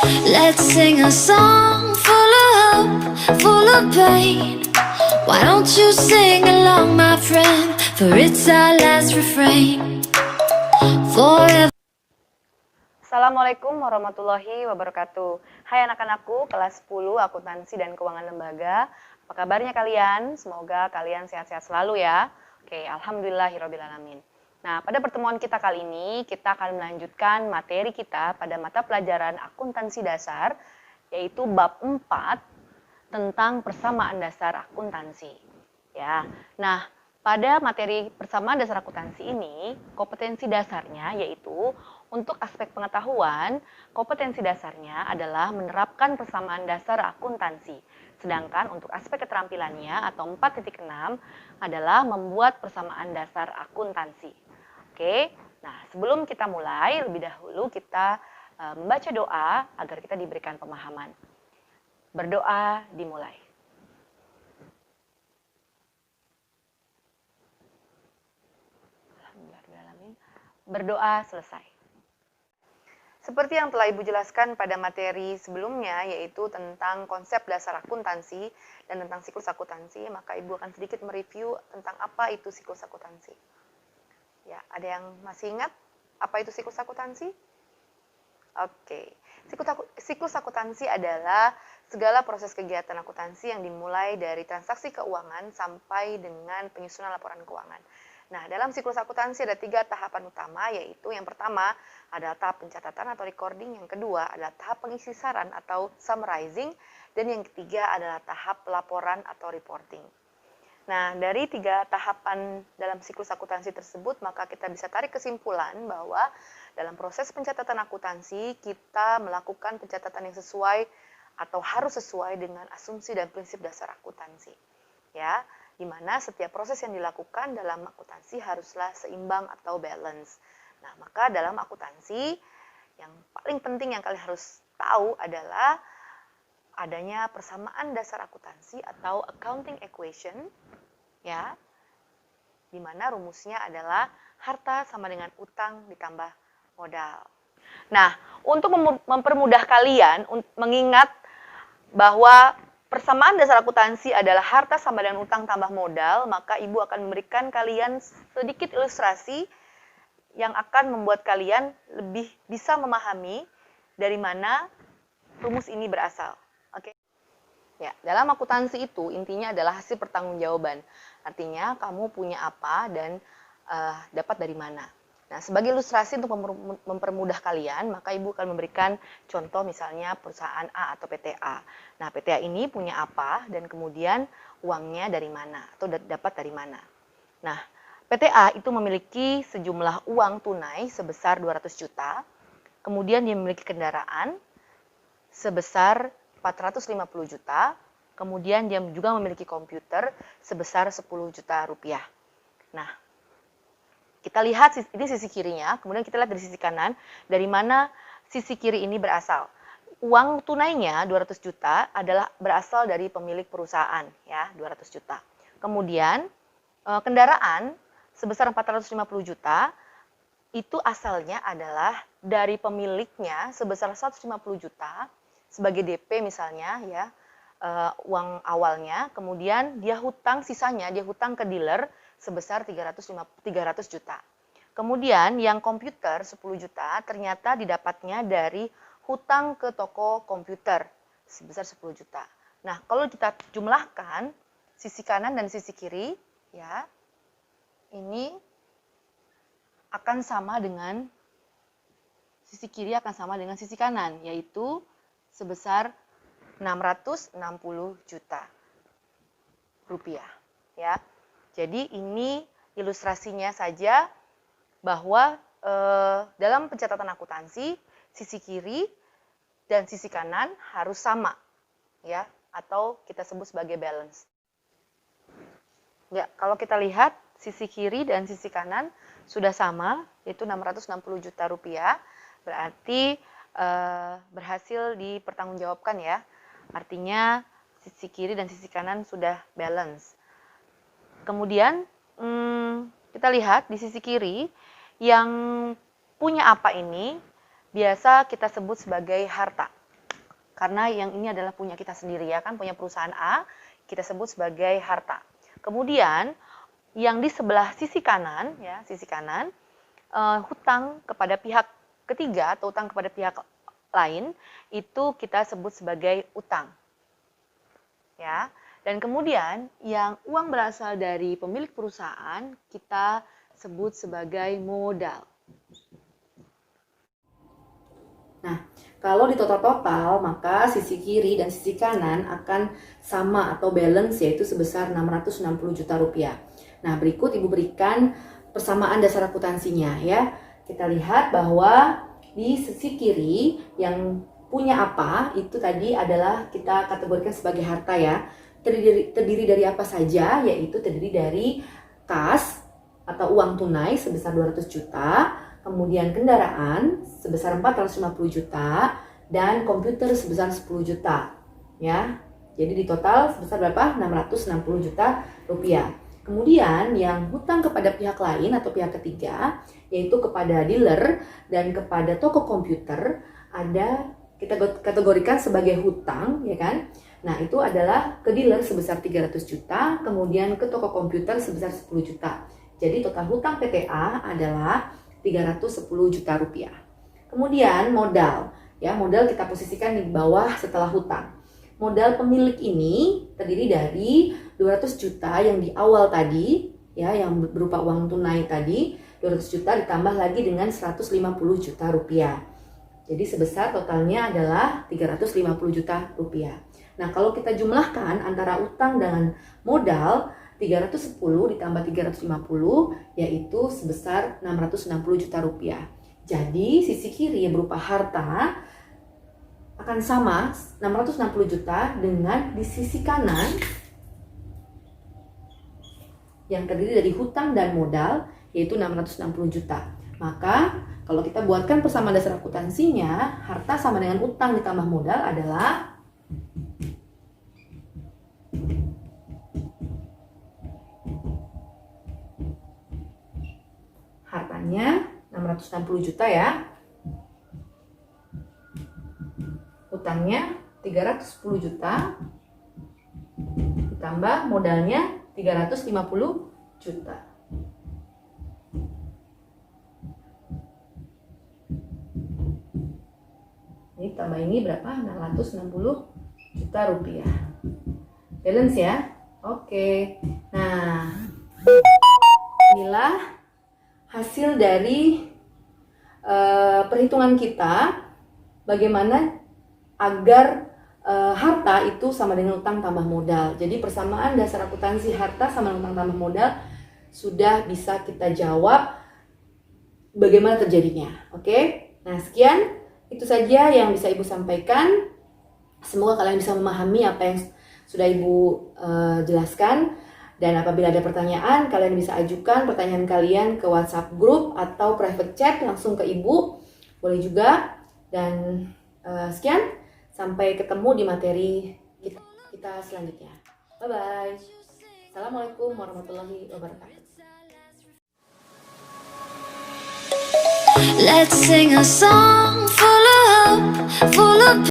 Let's sing a song full of hope, full of pain. Why don't you sing along, my friend? For it's our last refrain. Forever. Assalamualaikum warahmatullahi wabarakatuh. Hai anak-anakku, kelas 10 Akuntansi dan Keuangan Lembaga. Apa kabarnya kalian? Semoga kalian sehat-sehat selalu ya. Oke, alhamdulillahirrabbilalamin. Nah, pada pertemuan kita kali ini, kita akan melanjutkan materi kita pada mata pelajaran akuntansi dasar, yaitu bab 4 tentang persamaan dasar akuntansi. Ya. Nah, pada materi persamaan dasar akuntansi ini, kompetensi dasarnya yaitu untuk aspek pengetahuan, kompetensi dasarnya adalah menerapkan persamaan dasar akuntansi. Sedangkan untuk aspek keterampilannya atau 4.6 adalah membuat persamaan dasar akuntansi. Oke, nah sebelum kita mulai, lebih dahulu kita membaca doa agar kita diberikan pemahaman. Berdoa dimulai. Berdoa selesai. Seperti yang telah Ibu jelaskan pada materi sebelumnya, yaitu tentang konsep dasar akuntansi dan tentang siklus akuntansi, maka Ibu akan sedikit mereview tentang apa itu siklus akuntansi. Ya, ada yang masih ingat apa itu siklus akuntansi? Oke, siklus akuntansi adalah segala proses kegiatan akuntansi yang dimulai dari transaksi keuangan sampai dengan penyusunan laporan keuangan. Nah, dalam siklus akuntansi ada 3 tahapan utama, yaitu yang pertama adalah tahap pencatatan atau recording, yang kedua adalah tahap pengisi saran atau summarizing, dan yang ketiga adalah tahap pelaporan atau reporting. Nah, dari 3 tahapan dalam siklus akuntansi tersebut, maka kita bisa tarik kesimpulan bahwa dalam proses pencatatan akuntansi, kita melakukan pencatatan yang sesuai atau harus sesuai dengan asumsi dan prinsip dasar akuntansi. Ya, di mana setiap proses yang dilakukan dalam akuntansi haruslah seimbang atau balance. Nah, maka dalam akuntansi yang paling penting yang kalian harus tahu adalah adanya persamaan dasar akuntansi atau accounting equation, ya, di mana rumusnya adalah harta sama dengan utang ditambah modal. Nah, untuk mempermudah kalian mengingat bahwa persamaan dasar akuntansi adalah harta sama dengan utang tambah modal, maka Ibu akan memberikan kalian sedikit ilustrasi yang akan membuat kalian lebih bisa memahami dari mana rumus ini berasal. Oke. Ya, dalam akuntansi itu intinya adalah hasil pertanggungjawaban. Artinya kamu punya apa dan dapat dari mana. Nah, sebagai ilustrasi untuk mempermudah kalian, maka Ibu akan memberikan contoh misalnya perusahaan A atau PTA. Nah, PTA ini punya apa dan kemudian uangnya dari mana atau dapat dari mana. Nah, PTA itu memiliki sejumlah uang tunai sebesar 200 juta, kemudian dia memiliki kendaraan sebesar 450 juta, kemudian dia juga memiliki komputer sebesar 10 juta rupiah. Nah, kita lihat ini sisi kirinya, kemudian kita lihat dari sisi kanan, dari mana sisi kiri ini berasal. Uang tunainya 200 juta adalah berasal dari pemilik perusahaan, ya, 200 juta. Kemudian kendaraan sebesar 450 juta itu asalnya adalah dari pemiliknya sebesar 150 juta sebagai DP misalnya, ya, uang awalnya, kemudian dia hutang sisanya, dia hutang ke dealer sebesar 300 juta. Kemudian yang komputer 10 juta ternyata didapatnya dari hutang ke toko komputer sebesar 10 juta. Nah, kalau kita jumlahkan sisi kanan dan sisi kiri, ya, ini akan sama dengan sisi kiri akan sama dengan sisi kanan, yaitu sebesar 660 juta rupiah, ya. Jadi ini ilustrasinya saja bahwa dalam pencatatan akuntansi sisi kiri dan sisi kanan harus sama, ya, atau kita sebut sebagai balance. Ya, kalau kita lihat sisi kiri dan sisi kanan sudah sama, yaitu 660 juta rupiah, berarti berhasil dipertanggungjawabkan, ya. Artinya sisi kiri dan sisi kanan sudah balance. Kemudian kita lihat di sisi kiri yang punya apa ini biasa kita sebut sebagai harta. karena yang ini adalah punya kita sendiri ya kan, punya perusahaan A, kita sebut sebagai harta. Kemudian yang di sebelah sisi kanan ya, hutang kepada pihak ketiga atau utang kepada pihak lain itu kita sebut sebagai utang. Ya. Dan kemudian yang uang berasal dari pemilik perusahaan kita sebut sebagai modal. Nah, kalau di total maka sisi kiri dan sisi kanan akan sama atau balance, yaitu sebesar 660 juta rupiah. Nah, berikut Ibu berikan persamaan dasar akuntansinya ya. Kita lihat bahwa di sisi kiri yang punya apa itu tadi adalah kita kategorikan sebagai harta ya. Terdiri dari apa saja, yaitu terdiri dari kas atau uang tunai sebesar 200 juta, kemudian kendaraan sebesar 450 juta, dan komputer sebesar 10 juta. Ya, jadi di total sebesar berapa? 660 juta rupiah. Kemudian yang hutang kepada pihak lain atau pihak ketiga, yaitu kepada dealer dan kepada toko komputer, ada kita kategorikan sebagai hutang, ya kan? Nah, itu adalah ke dealer sebesar 300 juta, kemudian ke toko komputer sebesar 10 juta. Jadi total hutang PTA adalah 310 juta rupiah. Kemudian modal, ya modal kita posisikan di bawah setelah hutang. Modal pemilik ini terdiri dari 200 juta yang di awal tadi, ya yang berupa uang tunai tadi, 200 juta ditambah lagi dengan 150 juta rupiah. Jadi sebesar totalnya adalah 350 juta rupiah. Nah, kalau kita jumlahkan antara utang dengan modal, 310 ditambah 350 yaitu sebesar 660 juta rupiah. Jadi sisi kiri yang berupa harta akan sama 660 juta dengan di sisi kanan yang terdiri dari hutang dan modal yaitu 660 juta. Maka kalau kita buatkan persamaan dasar akuntansinya, harta sama dengan utang ditambah modal adalah hartanya 660 juta ya. Utangnya 310 juta ditambah modalnya 350 juta. Ini tambah ini berapa? 660 juta rupiah. Balance ya. Oke. Nah, inilah hasil dari perhitungan kita bagaimana agar harta itu sama dengan utang tambah modal. Jadi persamaan dasar akuntansi harta sama dengan utang tambah modal sudah bisa kita jawab bagaimana terjadinya. Oke? Nah, sekian itu saja yang bisa Ibu sampaikan. Semoga kalian bisa memahami apa yang sudah Ibu jelaskan. Dan apabila ada pertanyaan, kalian bisa ajukan pertanyaan kalian ke WhatsApp group atau private chat langsung ke Ibu. Boleh juga. Dan sekian, sampai ketemu di materi kita selanjutnya. Bye-bye. Assalamualaikum warahmatullahi wabarakatuh. Let's sing a song full of hope, full of